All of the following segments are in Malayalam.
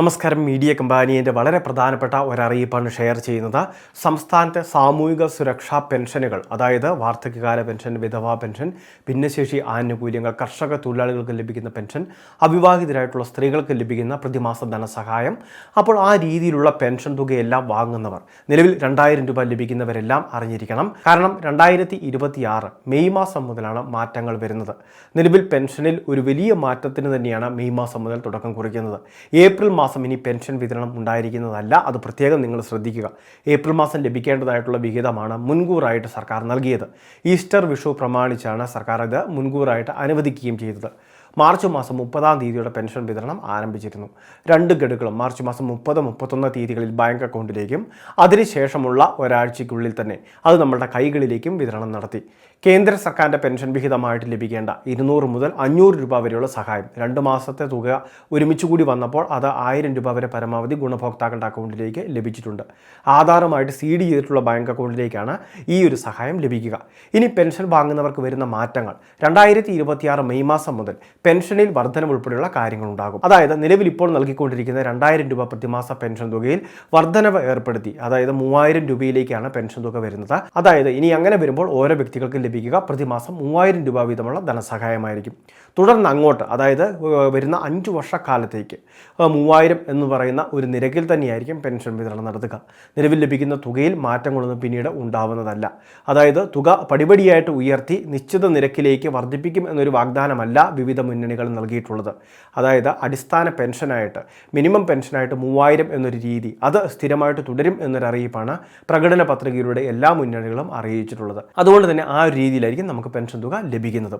നമസ്കാരം. മീഡിയ കമ്പാനിയുടെ വളരെ പ്രധാനപ്പെട്ട ഒരറിയിപ്പാണ് ഷെയർ ചെയ്യുന്നത്. സംസ്ഥാനത്തെ സാമൂഹിക സുരക്ഷാ പെൻഷനുകൾ, അതായത് വാർദ്ധക്യകാല പെൻഷൻ, വിധവാ പെൻഷൻ, ഭിന്നശേഷി ആനുകൂല്യങ്ങൾ, കർഷക തൊഴിലാളികൾക്ക് ലഭിക്കുന്ന പെൻഷൻ, അവിവാഹിതരായിട്ടുള്ള സ്ത്രീകൾക്ക് ലഭിക്കുന്ന പ്രതിമാസ ധനസഹായം, അപ്പോൾ ആ രീതിയിലുള്ള പെൻഷൻ തുകയെല്ലാം വാങ്ങുന്നവർ, നിലവിൽ 2000 രൂപ ലഭിക്കുന്നവരെല്ലാം അറിഞ്ഞിരിക്കണം. കാരണം 2026 മെയ് മാസം മുതലാണ് മാറ്റങ്ങൾ വരുന്നത്. നിലവിൽ പെൻഷനിൽ ഒരു വലിയ മാറ്റത്തിന് തന്നെയാണ് മെയ് മാസം മുതൽ തുടക്കം കുറിക്കുന്നത്. ഏപ്രിൽ മാസം ഇനി പെൻഷൻ വിതരണം ഉണ്ടായിരിക്കുന്നതല്ല. അത് പ്രത്യേകം നിങ്ങൾ ശ്രദ്ധിക്കുക. ഏപ്രിൽ മാസം ലഭിക്കേണ്ടതായിട്ടുള്ള വിഹിതമാണ് മുൻകൂറായിട്ട് സർക്കാർ നൽകിയത്. ഈസ്റ്റർ വിഷു പ്രമാണിച്ചാണ് സർക്കാർ ഇത് മുൻകൂറായിട്ട് അനുവദിക്കുകയും ചെയ്തത്. മാർച്ച് മാസം 30-ാം തീയതിയുടെ പെൻഷൻ വിതരണം ആരംഭിച്ചിരുന്നു. 2 ഗഡുക്കളും മാർച്ച് മാസം 30, 31 തീയതികളിൽ ബാങ്ക് അക്കൗണ്ടിലേക്കും അതിനുശേഷമുള്ള ഒരാഴ്ചയ്ക്കുള്ളിൽ തന്നെ അത് നമ്മുടെ കൈകളിലേക്കും വിതരണം നടത്തി. കേന്ദ്ര സർക്കാരിൻ്റെ പെൻഷൻ വിഹിതമായിട്ട് ലഭിക്കേണ്ട 200 മുതൽ 500 രൂപ വരെയുള്ള സഹായം 2 മാസത്തെ തുക ഒരുമിച്ച് കൂടി വന്നപ്പോൾ അത് 1000 രൂപ വരെ പരമാവധി ഗുണഭോക്താക്കളുടെ അക്കൗണ്ടിലേക്ക് ലഭിച്ചിട്ടുണ്ട്. ആധാരമായിട്ട് സീഡ് ചെയ്തിട്ടുള്ള ബാങ്ക് അക്കൗണ്ടിലേക്കാണ് ഈ ഒരു സഹായം ലഭിക്കുക. ഇനി പെൻഷൻ വാങ്ങുന്നവർക്ക് വരുന്ന മാറ്റങ്ങൾ 2026 മെയ് മാസം മുതൽ പെൻഷനിൽ വർധനവ് ഉൾപ്പെടെയുള്ള കാര്യങ്ങളുണ്ടാകും. അതായത് നിലവിൽ ഇപ്പോൾ നൽകിക്കൊണ്ടിരിക്കുന്ന 2000 രൂപ പ്രതിമാസ പെൻഷൻ തുകയിൽ വർധനവ് ഏർപ്പെടുത്തി. അതായത് 3000 രൂപയിലേക്കാണ് പെൻഷൻ തുക വരുന്നത്. അതായത് ഇനി അങ്ങനെ വരുമ്പോൾ ഓരോ വ്യക്തികൾക്ക് ലഭിക്കുക പ്രതിമാസം 3000 രൂപ വീതമുള്ള ധനസഹായമായിരിക്കും. തുടർന്ന് അങ്ങോട്ട്, അതായത് വരുന്ന 5 വർഷക്കാലത്തേക്ക് 3000 എന്ന് പറയുന്ന ഒരു നിരക്കിൽ തന്നെയായിരിക്കും പെൻഷൻ വിതരണം നടത്തുക. നിലവിൽ ലഭിക്കുന്ന തുകയിൽ മാറ്റങ്ങളൊന്നും പിന്നീട് ഉണ്ടാവുന്നതല്ല. അതായത് തുക പടിപടിയായിട്ട് ഉയർത്തി നിശ്ചിത നിരക്കിലേക്ക് വർദ്ധിപ്പിക്കും എന്നൊരു വാഗ്ദാനമല്ല വിവിധ മുന്നണികൾ നൽകിയിട്ടുള്ളത്. അതായത് അടിസ്ഥാന പെൻഷനായിട്ട്, മിനിമം പെൻഷനായിട്ട് 3000 എന്നൊരു രീതി അത് സ്ഥിരമായിട്ട് തുടരും എന്നൊരു അറിയിപ്പാണ് പ്രകടന പത്രികയിലൂടെ എല്ലാ മുന്നണികളും അറിയിച്ചിട്ടുള്ളത്. അതുകൊണ്ട് തന്നെ ആ ഒരു രീതിയിലായിരിക്കും നമുക്ക് പെൻഷൻ തുക ലഭിക്കുന്നത്.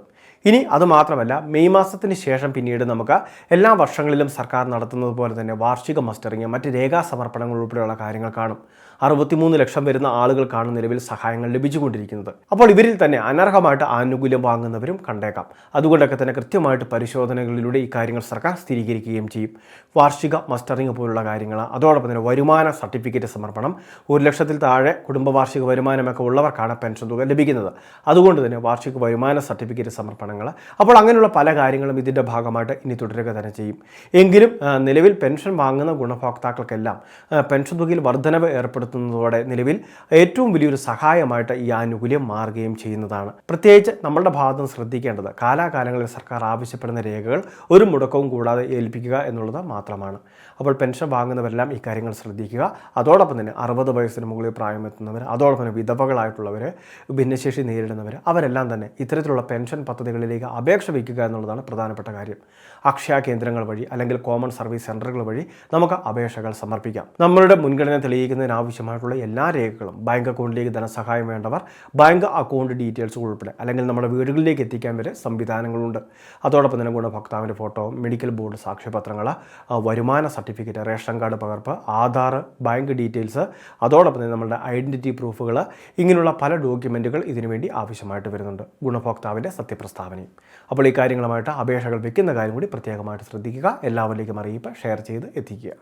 ഇനി അത് മാത്രമല്ല, മെയ് മാസത്തിന് ശേഷം പിന്നീട് നമുക്ക് എല്ലാ വർഷങ്ങളിലും സർക്കാർ നടത്തുന്നത് പോലെ തന്നെ വാർഷിക മസ്റ്ററിങ്, മറ്റ് രേഖാ സമർപ്പണങ്ങൾ ഉൾപ്പെടെയുള്ള കാര്യങ്ങൾ കാണും. 63 ലക്ഷം വരുന്ന ആളുകൾക്കാണ് നിലവിൽ സഹായങ്ങൾ ലഭിച്ചുകൊണ്ടിരിക്കുന്നത്. അപ്പോൾ ഇവരിൽ തന്നെ അനർഹമായിട്ട് ആനുകൂല്യം വാങ്ങുന്നവരും കണ്ടേക്കാം. അതുകൊണ്ടൊക്കെ തന്നെ കൃത്യമായിട്ട് പരിശോധനകളിലൂടെ ഈ കാര്യങ്ങൾ സർക്കാർ സ്ഥിരീകരിക്കുകയും ചെയ്യും. വാർഷിക മസ്റ്ററിങ് പോലുള്ള കാര്യങ്ങൾ, അതോടൊപ്പം തന്നെ വരുമാന സർട്ടിഫിക്കറ്റ് സമർപ്പണം, 1 ലക്ഷത്തിൽ താഴെ കുടുംബ വാർഷിക വരുമാനമൊക്കെ ഉള്ളവർക്കാണ് പെൻഷൻ തുക ലഭിക്കുന്നത്. അതുകൊണ്ട് തന്നെ വാർഷിക വരുമാന സർട്ടിഫിക്കറ്റ് സമർപ്പണങ്ങൾ, അപ്പോൾ അങ്ങനെയുള്ള പല കാര്യങ്ങളും ഇതിൻ്റെ ഭാഗമായിട്ട് ഇനി തുടരുക തന്നെ ചെയ്യും. എങ്കിലും നിലവിൽ പെൻഷൻ വാങ്ങുന്ന ഗുണഭോക്താക്കൾക്കെല്ലാം പെൻഷൻ തുകയിൽ വർധനവ് ഏർപ്പെടുത്തുന്നതോടെ നിലവിൽ ഏറ്റവും വലിയൊരു സഹായമായിട്ട് ഈ ആനുകൂല്യം മാറുകയും ചെയ്യുന്നതാണ്. പ്രത്യേകിച്ച് നമ്മളുടെ ഭാഗത്ത് നിന്ന് ശ്രദ്ധിക്കേണ്ടത്, കാലാകാലങ്ങളിൽ സർക്കാർ ആവശ്യപ്പെടുന്ന രേഖകൾ ഒരു മുടക്കവും കൂടാതെ ഏൽപ്പിക്കുക എന്നുള്ളത് മാത്രമാണ്. അപ്പോൾ പെൻഷൻ വാങ്ങുന്നവരെല്ലാം ഈ കാര്യങ്ങൾ ശ്രദ്ധിക്കുക. അതോടൊപ്പം തന്നെ 60 വയസ്സിന് മുകളിൽ പ്രായമെത്തുന്നവർ, അതോടൊപ്പം തന്നെ വിധവകളായിട്ടുള്ളവർ, ഭിന്നശേഷി നേരിടുന്നവർ, അവരെല്ലാം തന്നെ ഇത്തരത്തിലുള്ള പെൻഷൻ പദ്ധതികളിലേക്ക് അപേക്ഷ വയ്ക്കുക എന്നുള്ളതാണ് പ്രധാനപ്പെട്ട കാര്യം. അക്ഷയ കേന്ദ്രങ്ങൾ വഴി അല്ലെങ്കിൽ കോമൺ സർവീസ് സെൻ്ററുകൾ വഴി നമുക്ക് അപേക്ഷകൾ സമർപ്പിക്കാം. നമ്മളുടെ മുൻഗണന തെളിയിക്കുന്നതിന് ആവശ്യമായിട്ടുള്ള എല്ലാ രേഖകളും, ബാങ്ക് അക്കൗണ്ടിലേക്ക് ധനസഹായം വേണ്ടവർ ബാങ്ക് അക്കൗണ്ട് ഡീറ്റെയിൽസ് ഉൾപ്പെടെ അല്ലെങ്കിൽ നമ്മുടെ വീടുകളിലേക്ക് എത്തിക്കാൻ വരെ സംവിധാനങ്ങളുണ്ട്. അതോടൊപ്പം തന്നെ ഗുണഭോക്താവിൻ്റെ ഫോട്ടോ, മെഡിക്കൽ ബോർഡ് സാക്ഷ്യപത്രങ്ങൾ, വരുമാന സർട്ടിഫിക്കറ്റ്, റേഷൻ കാർഡ് പകർപ്പ്, ആധാർ, ബാങ്ക് ഡീറ്റെയിൽസ്, അതോടൊപ്പം തന്നെ നമ്മുടെ ഐഡൻറ്റിറ്റി പ്രൂഫുകൾ, ഇങ്ങനെയുള്ള പല ഡോക്യുമെൻറ്റുകൾ ഇതിനുവേണ്ടി ആവശ്യമായിട്ട് വരുന്നുണ്ട്. ഗുണഭോക്താവിൻ്റെ സത്യപ്രസ്താവനയും. അപ്പോൾ ഈ കാര്യങ്ങളുമായിട്ട് അപേക്ഷകൾ വെക്കുന്ന കാര്യം കൂടി പ്രത്യേകമായിട്ട് ശ്രദ്ധിക്കുക. എല്ലാവരിലേക്കും അറിയിപ്പ് ഷെയർ ചെയ്ത് എത്തിക്കുക.